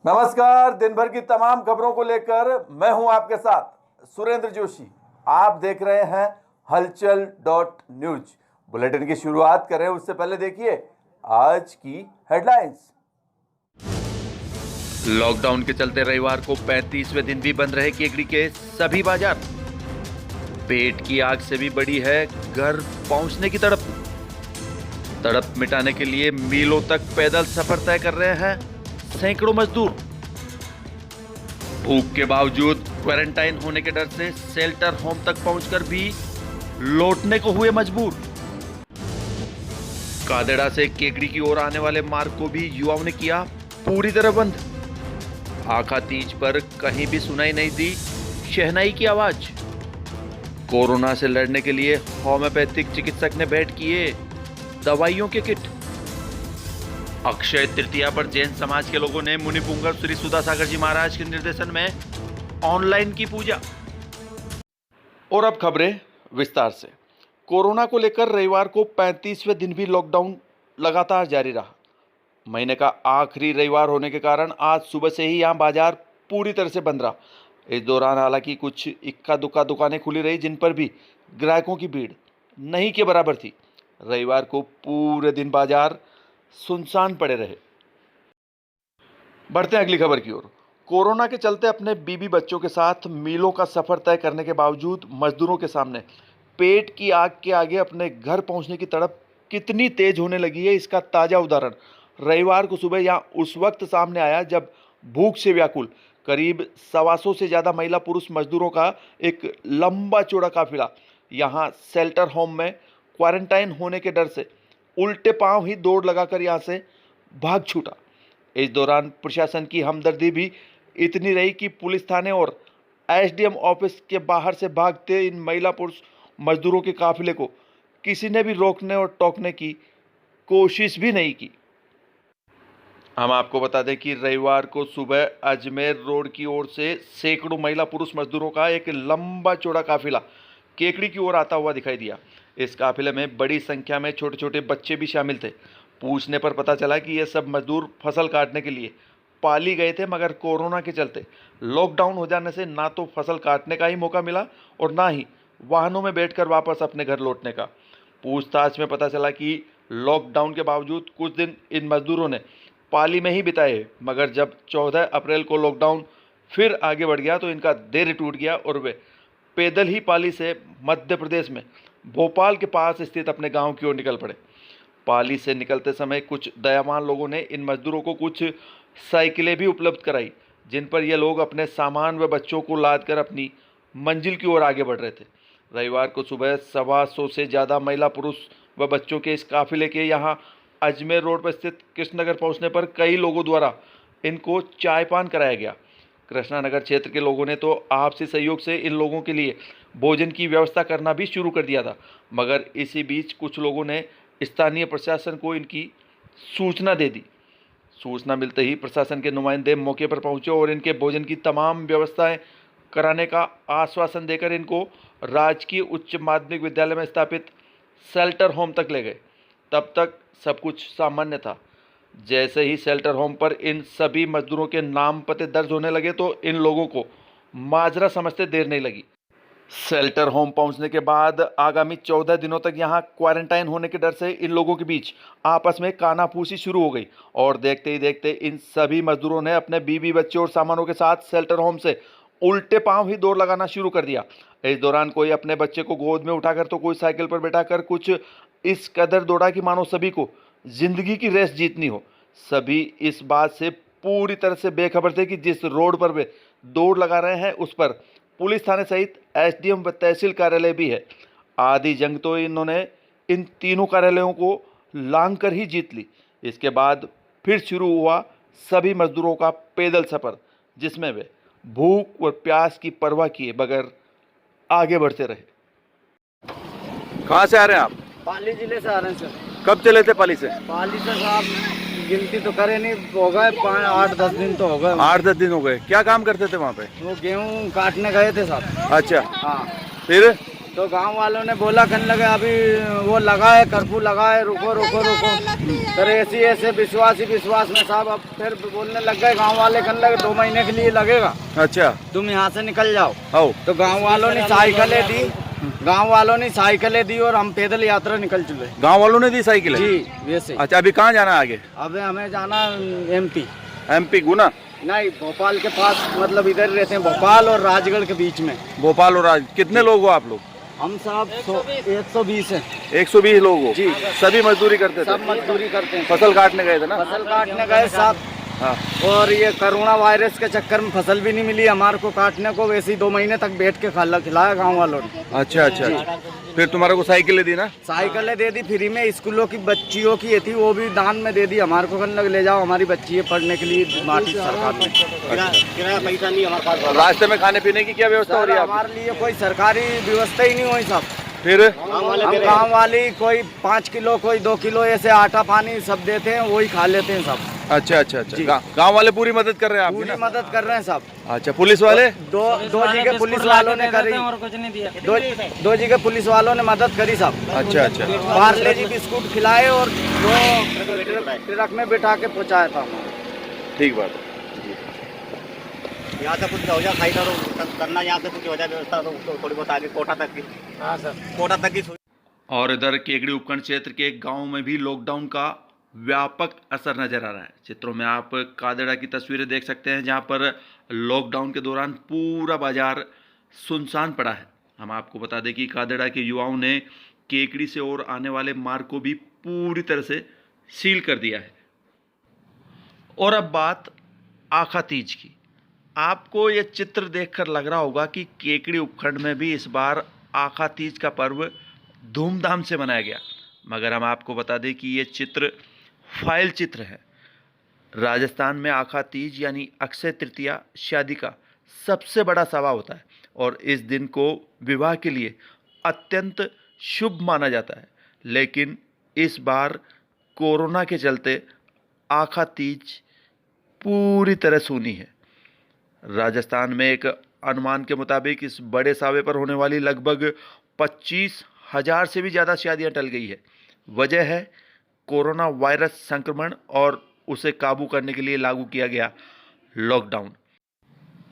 नमस्कार। दिन भर की तमाम खबरों को लेकर मैं हूं आपके साथ सुरेंद्र जोशी। आप देख रहे हैं हलचल.न्यूज। बुलेटिन की शुरुआत करें उससे पहले देखिए आज की हेडलाइंस। लॉकडाउन के चलते रविवार को 35वें दिन भी बंद रहे केकड़ी के सभी बाजार। पेट की आग से भी बड़ी है घर पहुंचने की तड़प। तड़प मिटाने के लिए मीलों तक पैदल सफर तय कर रहे हैं सैकड़ों मजदूर। भूख के बावजूद क्वारंटाइन होने के डर से शेल्टर होम तक पहुंचकर भी लौटने को हुए मजबूर। कादेड़ा से केकड़ी की ओर आने वाले मार्ग को भी युवाओं ने किया पूरी तरह बंद। आखा तीज पर कहीं भी सुनाई नहीं दी शहनाई की आवाज। कोरोना से लड़ने के लिए होम्योपैथिक चिकित्सक ने भेंट किए दवाइयों के किट। अक्षय तृतीया पर जैन समाज के लोगों ने मुनि पुंगव श्री सुधा सागर जी महाराज के निर्देशन में ऑनलाइन की पूजा। और अब खबरें विस्तार से। कोरोना को लेकर रविवार को 35वें दिन भी लॉकडाउन लगातार जारी रहा। महीने का आखिरी रविवार होने के कारण आज सुबह से ही यहां बाजार पूरी तरह से बंद रहा। इस दौरान हालांकि कुछ इक्का दुक्का दुकानें खुली रही जिन पर भी ग्राहकों की भीड़ नहीं के बराबर थी। रविवार को पूरे दिन बाजार सुनसान पड़े रहे। बढ़ते हैं अगली खबर की ओर। कोरोना के चलते अपने बीबी बच्चों के साथ मीलों का सफर तय करने के बावजूद मजदूरों के सामने पेट की आग के आगे अपने घर पहुंचने की तड़प कितनी तेज होने लगी है, इसका ताजा उदाहरण रविवार को सुबह यहां उस वक्त सामने आया जब भूख से व्याकुल करीब 125 से ज्यादा महिला पुरुष मजदूरों का एक लंबा चौड़ा काफिला यहां शेल्टर होम में क्वारंटाइन होने के डर से उल्टे पांव ही दौड़ लगाकर यहां से भाग छूटा। इस दौरान प्रशासन की हमदर्दी भी इतनी रही कि पुलिस थाने और एसडीएम ऑफिस के बाहर से भागते इन महिला पुरुष मजदूरों के काफिले को किसी ने भी रोकने और टोकने की कोशिश भी नहीं की। हम आपको बता दें कि रविवार को सुबह अजमेर रोड की ओर से सैकड़ों महिला पुरुष मजदूरों का एक लंबा चौड़ा काफिला केकड़ी की ओर आता हुआ दिखाई दिया। इस काफिले में बड़ी संख्या में छोटे छोटे बच्चे भी शामिल थे। पूछने पर पता चला कि ये सब मजदूर फसल काटने के लिए पाली गए थे, मगर कोरोना के चलते लॉकडाउन हो जाने से ना तो फसल काटने का ही मौका मिला और ना ही वाहनों में बैठकर वापस अपने घर लौटने का। पूछताछ में पता चला कि लॉकडाउन के बावजूद कुछ दिन इन मजदूरों ने पाली में ही बिताए, मगर जब 14 अप्रैल को लॉकडाउन फिर आगे बढ़ गया तो इनका धैर्य टूट गया और वे पैदल ही पाली से मध्य प्रदेश में भोपाल के पास स्थित अपने गांव की ओर निकल पड़े। पाली से निकलते समय कुछ दयावान लोगों ने इन मजदूरों को कुछ साइकिलें भी उपलब्ध कराई जिन पर ये लोग अपने सामान व बच्चों को लादकर अपनी मंजिल की ओर आगे बढ़ रहे थे। रविवार को सुबह 125 से ज़्यादा महिला पुरुष व बच्चों के इस काफिले के यहाँ अजमेर रोड पर स्थित कृष्णनगर पहुँचने पर कई लोगों द्वारा इनको चाय पान कराया गया। कृष्णानगर क्षेत्र के लोगों ने तो आपसी सहयोग से इन लोगों के लिए भोजन की व्यवस्था करना भी शुरू कर दिया था, मगर इसी बीच कुछ लोगों ने स्थानीय प्रशासन को इनकी सूचना दे दी। सूचना मिलते ही प्रशासन के नुमाइंदे मौके पर पहुंचे और इनके भोजन की तमाम व्यवस्थाएं कराने का आश्वासन देकर इनको राजकीय उच्च माध्यमिक विद्यालय में स्थापित शेल्टर होम तक ले गए। तब तक सब कुछ सामान्य था। जैसे ही शेल्टर होम पर इन सभी मजदूरों के नाम पते दर्ज होने लगे तो इन लोगों को माजरा समझते देर नहीं लगी। शेल्टर होम पहुंचने के बाद आगामी 14 दिनों तक यहां क्वारंटाइन होने के डर से इन लोगों के बीच आपस में कानाफूसी शुरू हो गई और देखते ही देखते इन सभी मजदूरों ने अपने बीवी बच्चे और सामानों के साथ शेल्टर होम से उल्टे पांव ही दौड़ लगाना शुरू कर दिया। इस दौरान कोई अपने बच्चे को गोद में उठाकर तो कोई साइकिल पर बैठाकर कुछ इस कदर दौड़ा कि मानो सभी को जिंदगी की रेस जीतनी हो। सभी इस बात से पूरी तरह से बेखबर थे कि जिस रोड पर वे दौड़ लगा रहे हैं उस पर पुलिस थाने सहित एसडीएम व तहसील कार्यालय भी है। आधी जंग तो इन्होंने इन तीनों कार्यालयों को लांघ कर ही जीत ली। इसके बाद फिर शुरू हुआ सभी मजदूरों का पैदल सफर, जिसमें वे भूख और प्यास की परवाह किए बगैर आगे बढ़ते रहे। कहाँ से आ रहे हैं आप? पाली जिले से आ रहे हैं सर। कब चले थे पाली से? पाली से साहब गिनती तो करे नहीं, हो गए 8-10 दिन तो हो गए। 8-10 दिन हो गए। क्या काम करते थे वहाँ पे? वो गेहूँ काटने गए थे साहब। अच्छा, हाँ। फिर तो गांव वालों ने बोला कहने लगे अभी वो लगा है, कर्फ्यू लगा है, रुको रुको रुको। फिर ऐसे विश्वास में साहब अब फिर बोलने लग गए गांव वाले, कहने लगे 2 महीने के लिए लगेगा, अच्छा तुम यहाँ से निकल जाओ। आओ तो गांव वालों ने साइकिलें दी और हम पैदल यात्रा निकल चुके। गांव वालों ने दी साइकिल? जी वैसे। अच्छा, अभी कहाँ जाना है आगे? अब हमें जाना MP गुना? नहीं, भोपाल के पास, मतलब इधर रहते हैं, भोपाल और राजगढ़ के बीच में। भोपाल और कितने लोग हो आप लोग? हम साहब 120 हैं। 120 लोग हो जी। सभी मजदूरी करते थे? सब मजदूरी करते हैं। फसल काटने गए थे ना? फसल काटने गए साहब। हाँ। और ये कोरोना वायरस के चक्कर में फसल भी नहीं मिली हमारे को काटने को, वैसे ही 2 महीने तक बैठ के खिलाया गांव वालों ने। अच्छा अच्छा अच्छा। फिर तुम्हारे को साइकिलें दी ना? साइकिलें दे दी फ्री में, स्कूलों की बच्चियों की ये थी वो भी दान में दे दी हमारे को, कहने लगे ले जाओ हमारी बच्ची है पढ़ने के लिए, माटी सरकार ने। किराया पैसा नहीं हमारे पास। रास्ते में खाने पीने की क्या व्यवस्था हो रही है? हमारे लिए कोई सरकारी व्यवस्था ही नहीं हुई साहब। फिर हम गाँव वाले कोई 5 किलो कोई 2 किलो ऐसे आटा पानी सब देते हैं, वही खा लेते हैं सब। अच्छा अच्छा अच्छा। गांव वाले पूरी मदद कर रहे हैं आपकी पूरी ना? मदद कर रहे हैं सब। अच्छा, पुलिस वाले? दो जगह पुलिस वालों ने करी और कुछ नहीं दिया। दो जगह पुलिस वालों ने मदद करी सब। अच्छा अच्छा। पार्ले जी बिस्कुट खिलाए और 2 ट्रक में बिठा के पहुँचाया था। ठीक बात है। यहाँ से कुछ हो जाए खाई करना, यहाँ से कुछ हो जाए व्यवस्था तो थोड़ी बहुत आगे कोटा तक की। हाँ सर, कोटा तक की। और इधर केकड़ी उपखंड क्षेत्र के गांव में भी लॉकडाउन का व्यापक असर नजर आ रहा है। चित्रों में आप कादेड़ा की तस्वीरें देख सकते हैं, जहां पर लॉकडाउन के दौरान पूरा बाजार सुनसान पड़ा है। हम आपको बता दें कि कादेड़ा के युवाओं ने केकड़ी से और आने वाले मार्ग को भी पूरी तरह से सील कर दिया है। और अब बात आखा तीज की। आपको ये चित्र देखकर लग रहा होगा कि केकड़ी उपखंड में भी इस बार आखा तीज का पर्व धूमधाम से मनाया गया, मगर हम आपको बता दें कि ये चित्र फाइल चित्र है। राजस्थान में आखा तीज यानी अक्षय तृतीया शादी का सबसे बड़ा सवा होता है और इस दिन को विवाह के लिए अत्यंत शुभ माना जाता है। लेकिन इस बार कोरोना के चलते आखा तीज पूरी तरह सूनी है। राजस्थान में एक अनुमान के मुताबिक इस बड़े सावे पर होने वाली लगभग 25,000 से भी ज़्यादा शादियां टल गई है। वजह है कोरोना वायरस संक्रमण और उसे काबू करने के लिए लागू किया गया लॉकडाउन।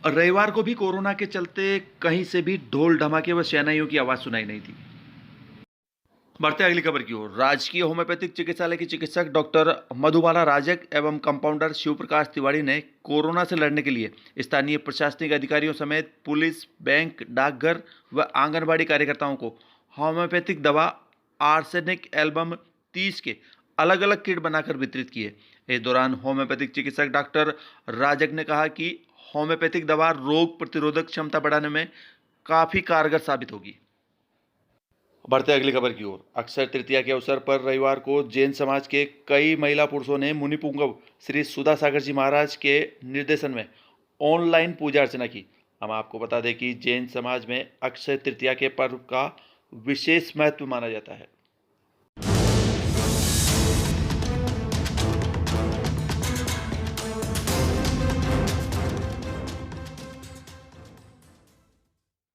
रविवार को भी कोरोना के चलते कहीं से भी ढोल धमाके व शहनाइयों की आवाज़ सुनाई नहीं थी। बढ़ते अगली खबर की ओर। राजकीय होम्योपैथिक चिकित्सालय की चिकित्सक डॉक्टर मधुबाला राजक एवं कंपाउंडर शिव प्रकाश तिवारी ने कोरोना से लड़ने के लिए स्थानीय प्रशासनिक अधिकारियों समेत पुलिस, बैंक, डाकघर व आंगनबाड़ी कार्यकर्ताओं को होम्योपैथिक दवा आर्सेनिक एल्बम 30 के अलग अलग किट बनाकर वितरित किए। इस दौरान होम्योपैथिक चिकित्सक डॉक्टर राजक ने कहा कि होम्योपैथिक दवा रोग प्रतिरोधक क्षमता बढ़ाने में काफ़ी कारगर साबित होगी। बढ़ते अगली खबर की ओर। अक्षय तृतीया के अवसर पर रविवार को जैन समाज के कई महिला पुरुषों ने मुनि पुंगव श्री सुधा सागर जी महाराज के निर्देशन में ऑनलाइन पूजा अर्चना की। हम आपको बता दें कि जैन समाज में अक्षय तृतीया के पर्व का विशेष महत्व माना जाता है।